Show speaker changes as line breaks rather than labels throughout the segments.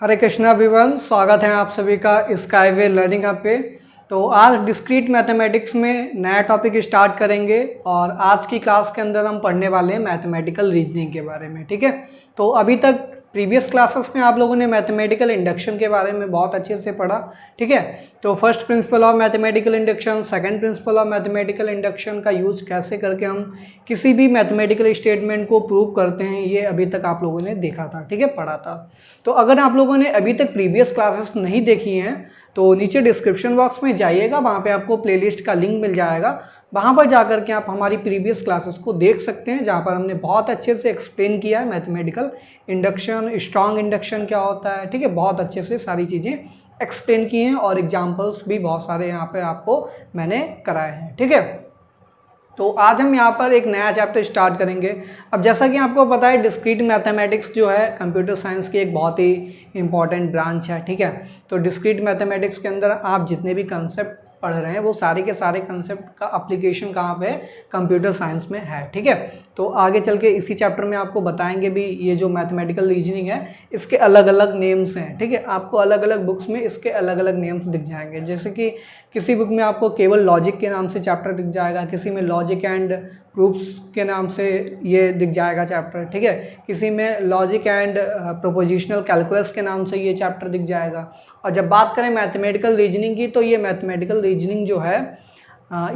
हरे Krishna everyone, स्वागत है आप सभी का स्काईवे लर्निंग हब पे। तो आज डिस्क्रीट मैथमेटिक्स में नया टॉपिक स्टार्ट करेंगे और आज की क्लास के अंदर हम पढ़ने वाले हैं मैथमेटिकल रीजनिंग के बारे में। ठीक है, तो अभी तक प्रीवियस क्लासेस में आप लोगों ने मैथमेटिकल इंडक्शन के बारे में बहुत अच्छे से पढ़ा। ठीक है, तो first principle of mathematical induction, second principle of mathematical induction का यूज कैसे करके हम किसी भी मैथमेटिकल स्टेटमेंट को प्रूव करते हैं, ये अभी तक आप लोगों ने देखा था। ठीक है, पढ़ा था। तो अगर आप लोगों ने अभी तक प्रीवियस क्लासेस नहीं देखी हैं तो नीचे डिस्क्रिप्शन बॉक्स में जाइएगा, वहाँ पे आपको प्लेलिस्ट का लिंक मिल जाएगा। वहाँ पर जाकर के आप हमारी प्रीवियस क्लासेस को देख सकते हैं, जहाँ पर हमने बहुत अच्छे से एक्सप्लेन किया है मैथमेटिकल इंडक्शन, स्ट्रॉन्ग इंडक्शन क्या होता है। ठीक है, बहुत अच्छे से सारी चीज़ें एक्सप्लेन की हैं और एग्जाम्पल्स भी बहुत सारे यहाँ पे आपको मैंने कराए हैं। ठीक है, तो आज हम यहाँ पर एक नया चैप्टर स्टार्ट करेंगे। अब जैसा कि आपको पता है, डिस्क्रीट मैथमेटिक्स जो है कंप्यूटर साइंस की एक बहुत ही इंपॉर्टेंट ब्रांच है। ठीक है, तो डिस्क्रीट मैथमेटिक्स के अंदर आप जितने भी कंसेप्ट पढ़ रहे हैं वो सारे के सारे कंसेप्ट का एप्लीकेशन कहाँ पे है, कंप्यूटर साइंस में है। ठीक है, तो आगे चल के इसी चैप्टर में आपको बताएंगे भी ये जो मैथमेटिकल रीजनिंग है इसके अलग अलग नेम्स हैं। ठीक है, आपको अलग अलग बुक्स में इसके अलग अलग नेम्स दिख जाएंगे। जैसे कि किसी बुक में आपको केवल लॉजिक के नाम से चैप्टर दिख जाएगा, किसी में लॉजिक एंड प्रूफ्स के नाम से ये दिख जाएगा चैप्टर। ठीक है, किसी में लॉजिक एंड प्रोपोजिशनल कैलकुलस के नाम से ये चैप्टर दिख जाएगा। और जब बात करें मैथमेटिकल रीजनिंग की, तो ये मैथमेटिकल रीजनिंग जो है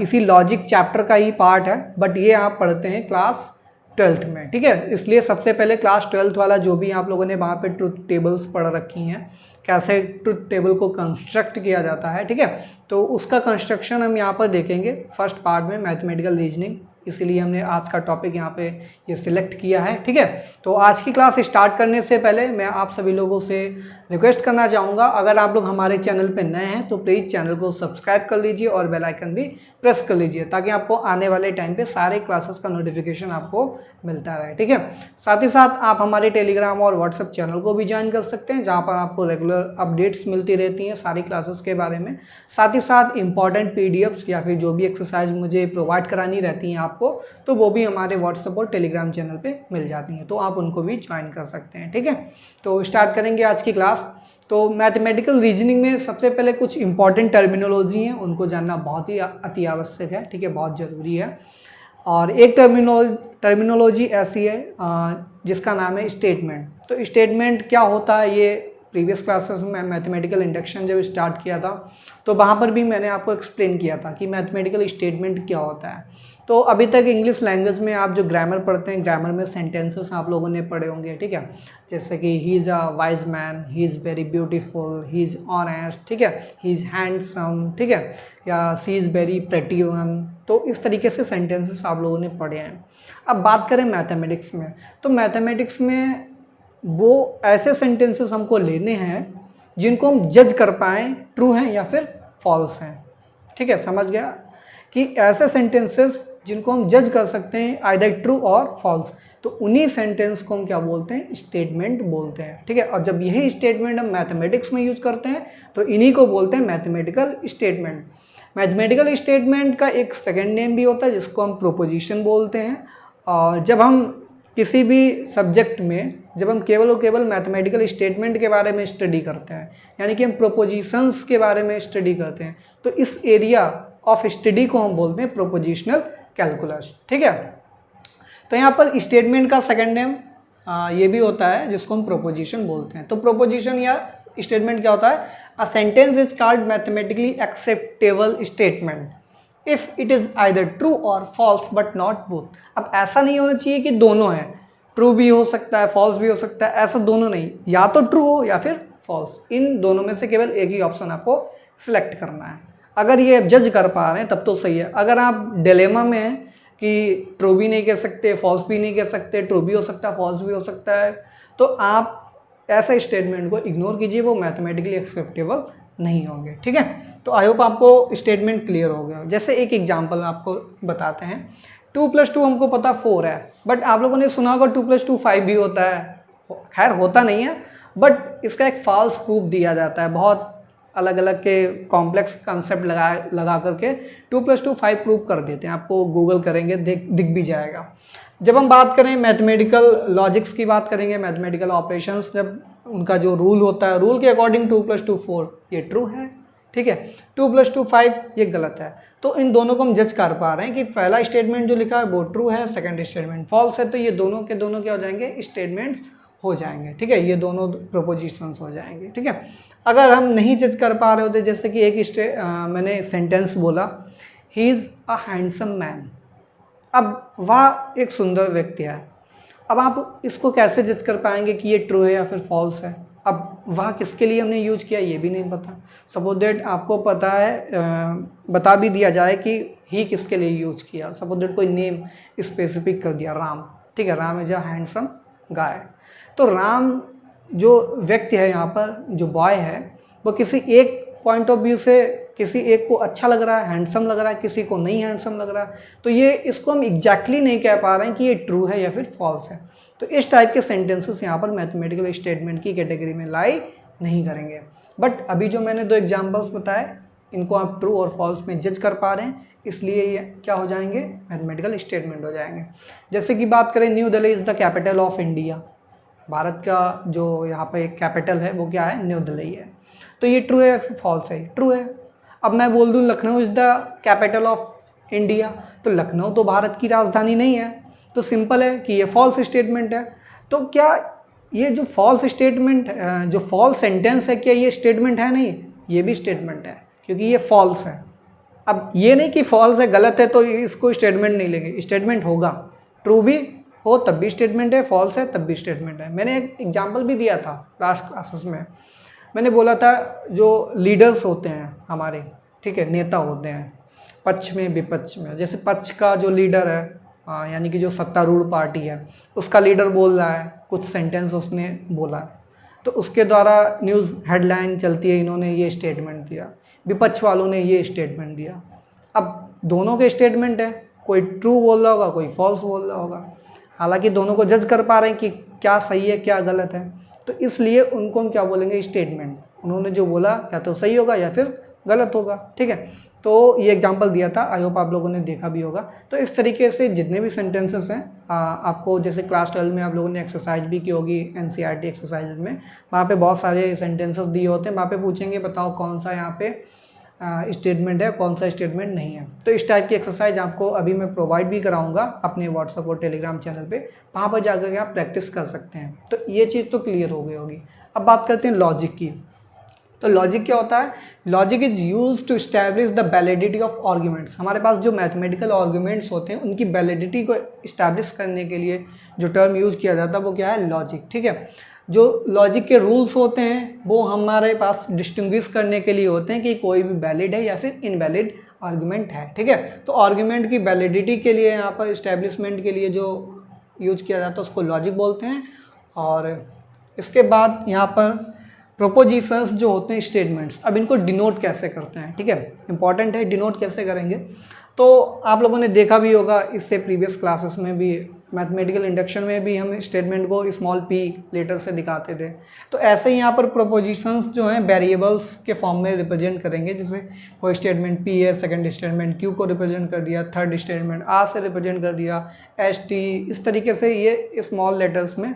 इसी लॉजिक चैप्टर का ही पार्ट है, बट ये आप पढ़ते हैं क्लास 12th में। ठीक है, इसलिए सबसे पहले क्लास 12th वाला जो भी आप लोगों ने वहाँ पे ट्रुथ टेबल्स पढ़ रखी हैं, कैसे ट्रुथ टेबल को कंस्ट्रक्ट किया जाता है। ठीक है, तो उसका कंस्ट्रक्शन हम यहाँ पर देखेंगे फर्स्ट पार्ट में मैथमेटिकल रीजनिंग, इसीलिए हमने आज का टॉपिक यहाँ पे ये सिलेक्ट किया है। ठीक है, तो आज की क्लास स्टार्ट करने से पहले मैं आप सभी लोगों से रिक्वेस्ट करना चाहूँगा, अगर आप लोग हमारे चैनल पे नए हैं तो प्लीज़ चैनल को सब्सक्राइब कर लीजिए और बेल आइकन भी प्रेस कर लीजिए, ताकि आपको आने वाले टाइम पे सारे क्लासेस का नोटिफिकेशन आपको मिलता रहे। ठीक है, साथ ही साथ आप हमारे टेलीग्राम और व्हाट्सएप चैनल को भी ज्वाइन कर सकते हैं, जहाँ पर आपको रेगुलर अपडेट्स मिलती रहती हैं सारी क्लासेस के बारे में। साथ ही साथ इंपॉर्टेंट पीडीएफ्स या फिर जो भी एक्सरसाइज मुझे प्रोवाइड करानी रहती हैं आपको, तो वो भी हमारे व्हाट्सएप और टेलीग्राम चैनल पर मिल जाती हैं, तो आप उनको भी ज्वाइन कर सकते हैं। ठीक है, तो स्टार्ट करेंगे आज की क्लास। तो मैथमेटिकल रीजनिंग में सबसे पहले कुछ इंपॉर्टेंट टर्मिनोलॉजी हैं, उनको जानना बहुत ही अति आवश्यक है। ठीक है, बहुत ज़रूरी है। और एक टर्मिनोलॉजी ऐसी है जिसका नाम है स्टेटमेंट। तो स्टेटमेंट क्या होता है, ये प्रीवियस क्लासेस में मैथमेटिकल इंडक्शन जब स्टार्ट किया था तो वहाँ पर भी मैंने आपको एक्सप्लेन किया था कि मैथमेटिकल स्टेटमेंट क्या होता है। तो अभी तक इंग्लिश लैंग्वेज में आप जो ग्रामर पढ़ते हैं, ग्रामर में सेंटेंसेस आप लोगों ने पढ़े होंगे। ठीक है, जैसे कि he is a wise man, he is very beautiful, he is honest. ठीक है, ही इज़ हैंडसम। ठीक है, या सी इज़ वेरी प्रेटी वन। तो इस तरीके से सेंटेंसेस आप लोगों ने पढ़े हैं। अब बात करें मैथमेटिक्स में, तो मैथमेटिक्स में वो ऐसे सेंटेंसेस हमको लेने हैं जिनको हम जज कर पाएँ ट्रू हैं या फिर फॉल्स हैं। ठीक है, समझ गया कि ऐसे सेंटेंसेस जिनको हम जज कर सकते हैं आइदर ट्रू और फॉल्स, तो उन्हीं सेंटेंस को हम क्या बोलते हैं, स्टेटमेंट बोलते हैं। ठीक है, और जब यही स्टेटमेंट हम मैथमेटिक्स में यूज़ करते हैं तो इन्हीं को बोलते हैं मैथमेटिकल स्टेटमेंट। मैथमेटिकल स्टेटमेंट का एक सेकेंड नेम भी होता है जिसको हम प्रोपोजिशन बोलते हैं। और जब हम किसी भी सब्जेक्ट में जब हम केवल और केवल मैथमेटिकल स्टेटमेंट के बारे में स्टडी करते हैं, यानी कि हम प्रोपोजिशंस के बारे में स्टडी करते हैं, तो इस एरिया ऑफ स्टडी को हम बोलते हैं प्रोपोजिशनल कैलकुलस। ठीक है, तो यहाँ पर स्टेटमेंट का सेकंड नेम ये भी होता है जिसको हम प्रोपोजिशन बोलते हैं। तो प्रोपोजिशन या स्टेटमेंट क्या होता है, a sentence is called mathematically acceptable statement if it is either true और फॉल्स बट नॉट बोथ। अब ऐसा नहीं होना चाहिए कि दोनों हैं, ट्रू भी हो सकता है फॉल्स भी हो सकता है, ऐसा दोनों नहीं, या तो ट्रू हो या फिर फॉल्स, इन दोनों में से केवल एक ही ऑप्शन आपको सिलेक्ट करना है। अगर ये जज कर पा रहे हैं तब तो सही है। अगर आप डिलेमा में हैं कि ट्रू भी नहीं कह सकते, फॉल्स भी नहीं कह सकते, ट्रू भी हो सकता है फॉल्स भी हो सकता है, तो आप ऐसे स्टेटमेंट को इग्नोर कीजिए, वो मैथमेटिकली एक्सेप्टेबल नहीं होंगे। ठीक है, तो आई होप आपको स्टेटमेंट क्लियर हो गया। जैसे एक एग्जांपल आपको बताते हैं, 2 + 2 हमको पता 4 है, बट आप लोगों ने सुना होगा 2 + 2 5 भी होता है। खैर होता नहीं है, बट इसका एक फॉल्स प्रूफ दिया जाता है। बहुत अलग अलग के कॉम्प्लेक्स कंसेप्ट लगा करके 2 + 2 5 प्रूव कर देते हैं। आपको गूगल करेंगे दिख भी जाएगा। जब हम बात करें मैथमेटिकल लॉजिक्स की बात करेंगे, मैथमेटिकल ऑपरेशंस जब उनका जो रूल होता है, रूल के अकॉर्डिंग 2 + 2 4 ये ट्रू है, ठीक है। 2 + 2 5 ये गलत है। तो इन दोनों को हम जज कर पा रहे हैं कि पहला स्टेटमेंट जो लिखा है वो ट्रू है, सेकंड स्टेटमेंट फॉल्स है, तो ये दोनों के दोनों क्या हो जाएंगे, स्टेटमेंट्स हो जाएंगे, ठीक है। ये दोनों प्रोपोजिशंस हो जाएंगे, ठीक है। अगर हम नहीं जज कर पा रहे होते, जैसे कि मैंने सेंटेंस बोला, he is a handsome man, अब वह एक सुंदर व्यक्ति है। अब आप इसको कैसे जज कर पाएंगे कि ये ट्रू है या फिर फॉल्स है। अब वह किसके लिए हमने यूज किया ये भी नहीं पता। सपोज दैट आपको पता है, बता भी दिया जाए कि ही किसके लिए यूज किया। सपोज दैट कोई नेम स्पेसिफिक कर दिया, राम, ठीक है, Ram is a handsome guy. तो राम जो व्यक्ति है यहाँ पर, जो बॉय है, वो किसी एक पॉइंट ऑफ व्यू से किसी एक को अच्छा लग रहा है, हैंडसम लग रहा है, किसी को नहीं हैंडसम लग रहा है। तो ये इसको हम एग्जैक्टली नहीं कह पा रहे हैं कि ये ट्रू है या फिर फॉल्स है। तो इस टाइप के सेंटेंसेस यहाँ पर मैथमेटिकल स्टेटमेंट की कैटेगरी में लाई नहीं करेंगे। बट अभी जो मैंने 2 एग्जाम्पल्स बताए, इनको आप ट्रू और फॉल्स में जज कर पा रहे हैं, इसलिए ये क्या हो जाएंगे, मैथमेटिकल स्टेटमेंट हो जाएंगे। जैसे कि बात करें, new Delhi is the capital of India, Bharat का जो यहाँ पर एक कैपिटल है वो क्या है, न्यू दिल्ली है। तो ये ट्रू है या फिर फॉल्स है, ट्रू है। अब मैं बोल दूँ Lucknow is the capital of India, तो लखनऊ तो भारत की राजधानी नहीं है, तो सिंपल है कि ये फॉल्स स्टेटमेंट है। तो क्या ये जो फॉल्स स्टेटमेंट, जो फॉल्स सेंटेंस है, क्या ये स्टेटमेंट है? नहीं, ये भी स्टेटमेंट है, क्योंकि ये फॉल्स है। अब ये नहीं कि फॉल्स है, गलत है तो इसको स्टेटमेंट नहीं लेंगे, स्टेटमेंट होगा। ट्रू भी हो तब भी स्टेटमेंट है, फॉल्स है तब भी स्टेटमेंट है। मैंने एक एग्जाम्पल भी दिया था लास्ट क्लासेस में, मैंने बोला था जो लीडर्स होते हैं हमारे, ठीक है, नेता होते हैं पक्ष में विपक्ष में। जैसे पक्ष का जो लीडर है, यानी कि जो सत्तारूढ़ पार्टी है, उसका लीडर बोल रहा है, कुछ सेंटेंस उसने बोला है, तो उसके द्वारा न्यूज़ हेडलाइन चलती है, इन्होंने ये स्टेटमेंट दिया, विपक्ष वालों ने ये स्टेटमेंट दिया। अब दोनों के स्टेटमेंट है, कोई ट्रू बोल रहा होगा, कोई फॉल्स बोल रहा होगा। हालांकि दोनों को जज कर पा रहे हैं कि क्या सही है क्या गलत है, तो इसलिए उनको हम क्या बोलेंगे, स्टेटमेंट। उन्होंने जो बोला या तो सही होगा या फिर गलत होगा, ठीक है। तो ये एग्जांपल दिया था, आई होप आप लोगों ने देखा भी होगा। तो इस तरीके से जितने भी सेंटेंसेस हैं, आपको जैसे क्लास 12 में आप लोगों ने एक्सरसाइज भी की होगी, NCERT एक्सरसाइजेज में, वहाँ पे बहुत सारे सेंटेंसेस दिए होते हैं। वहाँ पे पूछेंगे बताओ कौन सा यहाँ पे स्टेटमेंट है, कौन सा स्टेटमेंट नहीं है। तो इस टाइप की एक्सरसाइज आपको अभी मैं प्रोवाइड भी कराऊंगा अपने व्हाट्सएप और टेलीग्राम चैनल पे, वहाँ पर जाकर के आप प्रैक्टिस कर सकते हैं। तो ये चीज़ तो क्लियर हो गई होगी। अब बात करते हैं लॉजिक की। तो लॉजिक क्या होता है? Logic is use to establish the validity of arguments. हमारे पास जो मैथमेटिकल आर्ग्यूमेंट्स होते हैं उनकी वैलिडिटी को इस्टेब्लिश करने के लिए जो टर्म यूज़ किया जाता है वो क्या है? लॉजिक, ठीक है। जो लॉजिक के रूल्स होते हैं वो हमारे पास डिस्टिंग्विश करने के लिए होते हैं कि कोई भी वैलिड है या फिर इनवैलिड आर्ग्यूमेंट है, ठीक है। तो आर्ग्यूमेंट की वैलिडिटी के लिए यहाँ पर इस्टेब्लिशमेंट के लिए जो यूज किया जाता है उसको लॉजिक बोलते हैं। और इसके बाद यहाँ पर प्रोपोजिशंस जो होते हैं, स्टेटमेंट्स, अब इनको डिनोट कैसे करते हैं, ठीक है, इंपॉर्टेंट है। डिनोट कैसे करेंगे तो आप लोगों ने देखा भी होगा, इससे प्रीवियस क्लासेस में भी, मैथमेटिकल इंडक्शन में भी हम स्टेटमेंट को स्मॉल p लेटर से दिखाते थे। तो ऐसे ही यहाँ पर प्रोपोजिशंस जो हैं वेरिएबल्स के फॉर्म में रिप्रेजेंट करेंगे। जैसे कोई स्टेटमेंट p है, सेकंड स्टेटमेंट q को रिप्रेजेंट कर दिया, थर्ड स्टेटमेंट r से रिप्रेजेंट कर दिया, st, इस तरीके से ये स्मॉल लेटर्स में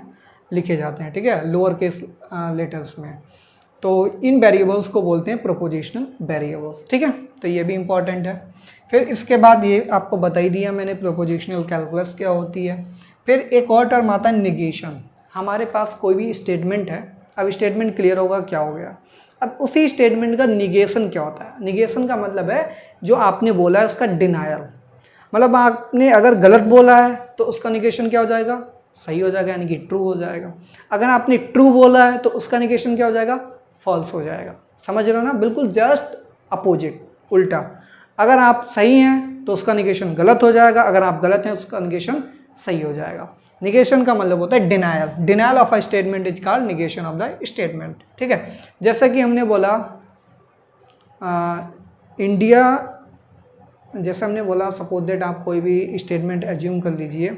लिखे जाते हैं, ठीक है, लोअर केस लेटर्स में। तो इन वेरिएबल्स को बोलते हैं प्रोपोजिशनल वेरिएबल्स, ठीक है। तो ये भी इंपॉर्टेंट है। फिर इसके बाद ये आपको बता ही दिया मैंने प्रोपोजिशनल कैलकुलस क्या होती है। फिर एक और टर्म आता है निगेशन। हमारे पास कोई भी स्टेटमेंट है, अब स्टेटमेंट क्लियर होगा क्या हो गया। अब उसी स्टेटमेंट का निगेशन क्या होता है? निगेशन का मतलब है जो आपने बोला है उसका डिनायल। मतलब आपने अगर गलत बोला है तो उसका निगेशन क्या हो जाएगा? सही हो जाएगा, यानी कि ट्रू हो जाएगा। अगर आपने ट्रू बोला है तो उसका निगेशन क्या हो जाएगा? फॉल्स हो जाएगा। समझ रहे हो ना? बिल्कुल जस्ट अपोजिट, उल्टा। अगर आप सही हैं तो उसका निगेशन गलत हो जाएगा, अगर आप गलत हैं उसका निगेशन सही हो जाएगा। निगेशन का मतलब होता है denial. Denial of a statement is called negation of the statement, ठीक है। जैसा कि हमने बोला इंडिया, जैसे हमने बोला सपोज दैट आप कोई भी स्टेटमेंट एज्यूम कर लीजिए,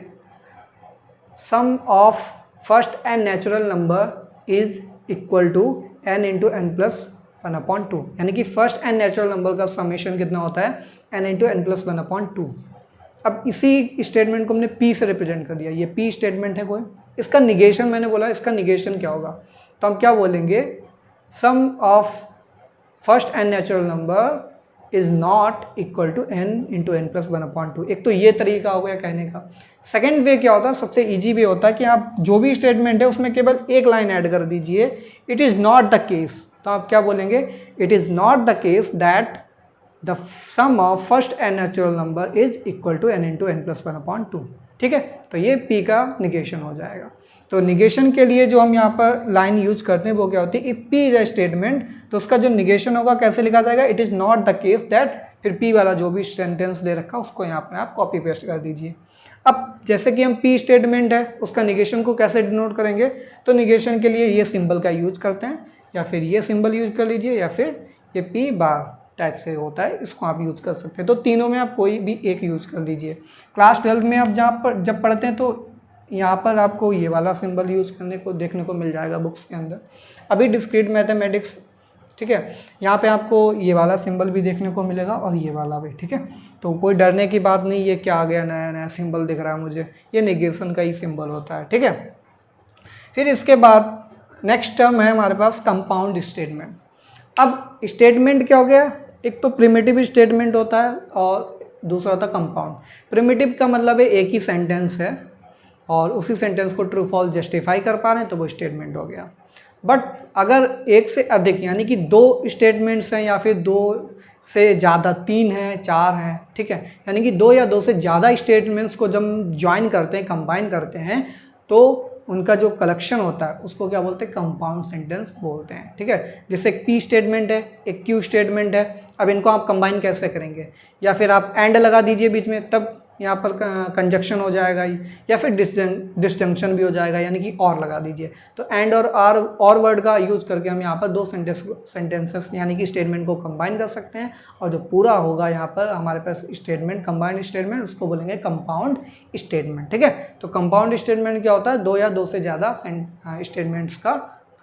sum of first n natural number is equal to n into n plus 1/2, यानी कि फर्स्ट एन नेचुरल नंबर का समेशन कितना होता है? n into n plus 1/2। अब इसी स्टेटमेंट को हमने p से रिप्रेजेंट कर दिया, ये p स्टेटमेंट है कोई। इसका निगेशन मैंने बोला, इसका निगेशन क्या होगा? तो तो हम क्या बोलेंगे, sum of first n natural number is not equal to n into n plus 1/2। एक तो ये तरीका हो गया कहने का। सेकेंड वे क्या होता है, सबसे ईजी वे होता है कि आप जो भी स्टेटमेंट है उसमें केवल एक लाइन ऐड कर दीजिए, it is not the case. तो आप क्या बोलेंगे, it is not the case that the sum of first n natural number is equal to n into n plus 1/2। ठीक है, तो ये p का निगेशन हो जाएगा। तो निगेशन के लिए जो हम यहाँ पर लाइन यूज करते हैं वो क्या होती है, if p is a statement, तो उसका जो निगेशन होगा कैसे लिखा जाएगा, it is not the case that, फिर p वाला जो भी सेंटेंस दे रखा है उसको यहाँ पर आप कॉपी पेस्ट कर दीजिए। अब जैसे कि हम p स्टेटमेंट है उसका निगेशन को कैसे डिनोट करेंगे, तो निगेशन के लिए ये सिंबल का यूज करते हैं, या फिर ये सिंबल यूज कर लीजिए, या फिर ये p बार टाइप से होता है, इसको आप यूज़ कर सकते हैं। तो तीनों में आप कोई भी एक यूज़ कर लीजिए। क्लास 12 में आप जब पढ़ते हैं तो यहाँ पर आपको ये वाला सिंबल यूज़ करने को देखने को मिल जाएगा बुक्स के अंदर। अभी डिस्क्रीट मैथमेटिक्स, ठीक है, यहाँ पे आपको ये वाला सिंबल भी देखने को मिलेगा और ये वाला भी। ठीक है, तो कोई डरने की बात नहीं, ये क्या आ गया नया नया सिंबल दिख रहा है मुझे, ये नेगेशन का ही सिंबल होता है। ठीक है, फिर इसके बाद नेक्स्ट टर्म है हमारे पास कंपाउंड स्टेटमेंट। अब स्टेटमेंट क्या हो गया, एक तो प्रिमिटिव स्टेटमेंट होता है और दूसरा होता है कंपाउंड। प्रिमिटिव का मतलब है एक ही सेंटेंस है और उसी सेंटेंस को ट्रू फॉल्स जस्टिफाई कर पा रहे हैं, तो वो स्टेटमेंट हो गया। बट अगर एक से अधिक यानी कि 2 स्टेटमेंट्स हैं या फिर 2 से ज़्यादा, 3 हैं, 4 हैं, ठीक है, यानी कि 2 या 2 से ज़्यादा स्टेटमेंट्स को जब हम ज्वाइन करते हैं, कंबाइन करते हैं, तो उनका जो कलेक्शन होता है उसको क्या बोलते हैं, कंपाउंड सेंटेंस बोलते हैं। ठीक है, जैसे एक पी स्टेटमेंट है, एक क्यू स्टेटमेंट है, अब इनको आप कंबाइन कैसे करेंगे, या फिर आप एंड लगा दीजिए बीच में, तब यहाँ पर कंजक्शन हो जाएगा ही, या फिर डिस्जंक्शन भी हो जाएगा, यानी कि और लगा दीजिए। तो एंड और आर और वर्ड का यूज़ करके हम यहाँ पर 2 सेंटेंसेस यानी कि स्टेटमेंट को कंबाइन कर सकते हैं, और जो पूरा होगा यहाँ पर हमारे पास स्टेटमेंट, कंबाइंड स्टेटमेंट, उसको बोलेंगे कंपाउंड स्टेटमेंट। ठीक है, तो कंपाउंड स्टेटमेंट क्या होता है, 2 या 2 से ज़्यादा स्टेटमेंट्स का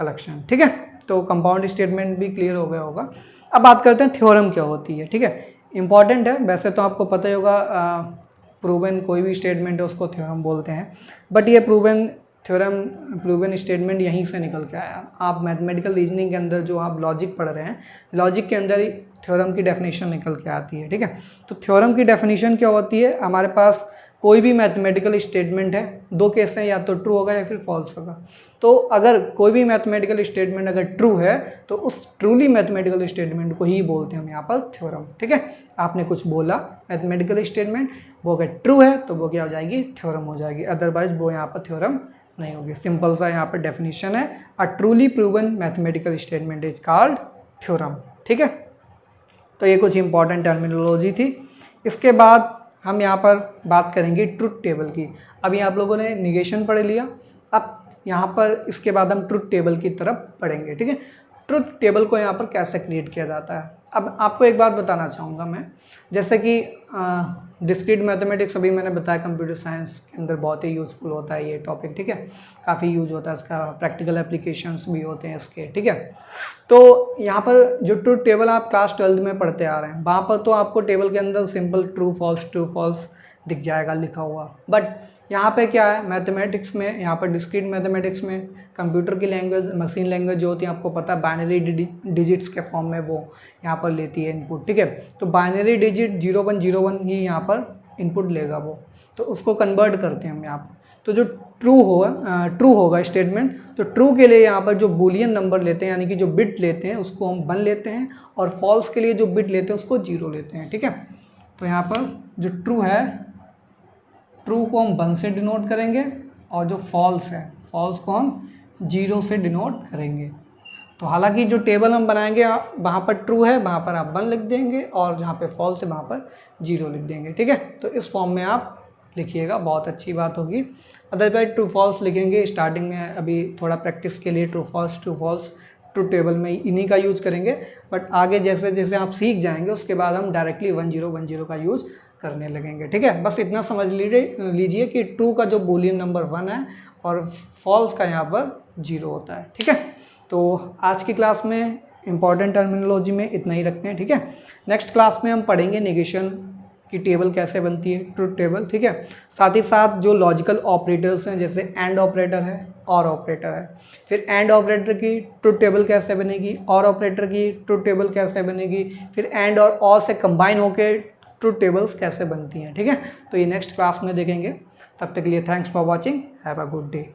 कलेक्शन। ठीक है, तो कंपाउंड स्टेटमेंट भी क्लियर हो गया होगा। अब बात करते हैं थ्योरम क्या होती है। ठीक है, इंपॉर्टेंट है, वैसे तो आपको पता ही होगा, प्रूवन कोई भी स्टेटमेंट है उसको थ्योरम बोलते हैं, बट ये प्रूवन स्टेटमेंट यहीं से निकल के आया। आप मैथमेटिकल रीजनिंग के अंदर जो आप लॉजिक पढ़ रहे हैं, लॉजिक के अंदर ही थ्योरम की डेफिनेशन निकल के आती है। ठीक है, तो थ्योरम की डेफिनेशन क्या होती है, हमारे पास कोई भी मैथमेटिकल स्टेटमेंट है, 2 केस हैं, या तो ट्रू होगा या फिर फॉल्स होगा। तो अगर कोई भी मैथमेटिकल स्टेटमेंट अगर ट्रू है तो उस ट्रूली मैथमेटिकल स्टेटमेंट को ही बोलते हैं हम यहाँ पर थ्योरम। ठीक है, आपने कुछ बोला मैथमेटिकल स्टेटमेंट, वो अगर ट्रू है तो वो क्या हो जाएगी, थ्योरम हो जाएगी, अदरवाइज वो यहाँ पर थ्योरम नहीं होगी। सिंपल सा यहाँ पर डेफिनेशन है, a truly proven mathematical statement is called theorem. ठीक है, तो ये कुछ इंपॉर्टेंट टर्मिनोलॉजी थी। इसके बाद हम यहाँ पर बात करेंगे ट्रुथ टेबल की। अभी आप लोगों ने निगेशन पढ़ लिया, अब यहाँ पर इसके बाद हम ट्रुथ टेबल की तरफ पढ़ेंगे। ठीक है, ट्रुथ टेबल को यहाँ पर कैसे क्रिएट किया जाता है। अब आपको एक बात बताना चाहूँगा मैं, जैसे कि डिस्क्रीट मैथमेटिक्स अभी मैंने बताया कंप्यूटर साइंस के अंदर बहुत ही यूज़फुल होता है ये टॉपिक। ठीक है, काफ़ी यूज होता है इसका, प्रैक्टिकल एप्लीकेशंस भी होते हैं इसके। ठीक है, तो यहाँ पर जो ट्रुथ टेबल आप क्लास 12 में पढ़ते आ रहे हैं, वहाँ पर तो आपको टेबल के अंदर सिंपल ट्रू फॉल्स दिख जाएगा लिखा हुआ, बट यहाँ पे क्या है, मैथमेटिक्स में, यहाँ पर डिस्क्रीट मैथमेटिक्स में कंप्यूटर की लैंग्वेज, मशीन लैंग्वेज जो होती है, आपको पता है बाइनरी डिजिट्स के फॉर्म में वो यहाँ पर लेती है इनपुट। ठीक है, तो बाइनरी डिजिट 0101 ही यहाँ पर इनपुट लेगा वो, तो उसको कन्वर्ट करते हैं हम यहाँ पर। तो जो ट्रू होगा स्टेटमेंट, तो ट्रू के लिए यहाँ पर जो बूलियन नंबर लेते हैं, यानी कि जो बिट लेते हैं उसको हम 1 लेते हैं, और फॉल्स के लिए जो बिट लेते हैं उसको 0 लेते हैं। ठीक है, तो यहाँ पर जो ट्रू है, ट्रू को हम 1 से डिनोट करेंगे, और जो फॉल्स है, फॉल्स को हम 0 से डिनोट करेंगे। तो हालांकि जो टेबल हम बनाएंगे वहाँ पर ट्रू है, वहाँ पर आप 1 लिख देंगे, और जहाँ पे फॉल्स है वहाँ पर 0 लिख देंगे। ठीक है, तो इस फॉर्म में आप लिखिएगा, बहुत अच्छी बात होगी। अदरवाइज ट्रू फॉल्स लिखेंगे स्टार्टिंग में, अभी थोड़ा प्रैक्टिस के लिए ट्रू फॉल्स ट्रू टेबल में इन्हीं का यूज़ करेंगे, बट आगे जैसे जैसे आप सीख जाएंगे उसके बाद हम डायरेक्टली 1010 का यूज़ करने लगेंगे। ठीक है, बस इतना समझ लीजिए कि ट्रू का जो बूलियन नंबर 1 है और फॉल्स का यहाँ पर 0 होता है। ठीक है, तो आज की क्लास में इंपॉर्टेंट टर्मिनोलॉजी में इतना ही रखते हैं। ठीक है, नेक्स्ट क्लास में हम पढ़ेंगे नेगेशन की टेबल कैसे बनती है, ट्रुथ टेबल, ठीक है। साथ ही साथ जो लॉजिकल ऑपरेटर्स हैं जैसे एंड ऑपरेटर है, और ऑपरेटर है, फिर एंड ऑपरेटर की ट्रुथ टेबल कैसे बनेगी, और ऑपरेटर की ट्रुथ टेबल कैसे बनेगी, फिर एंड और से कंबाइन होकर ट्रुथ टेबल्स कैसे बनती हैं, ठीक है। तो ये नेक्स्ट क्लास में देखेंगे। तब तक के लिए thanks for watching, have a good day.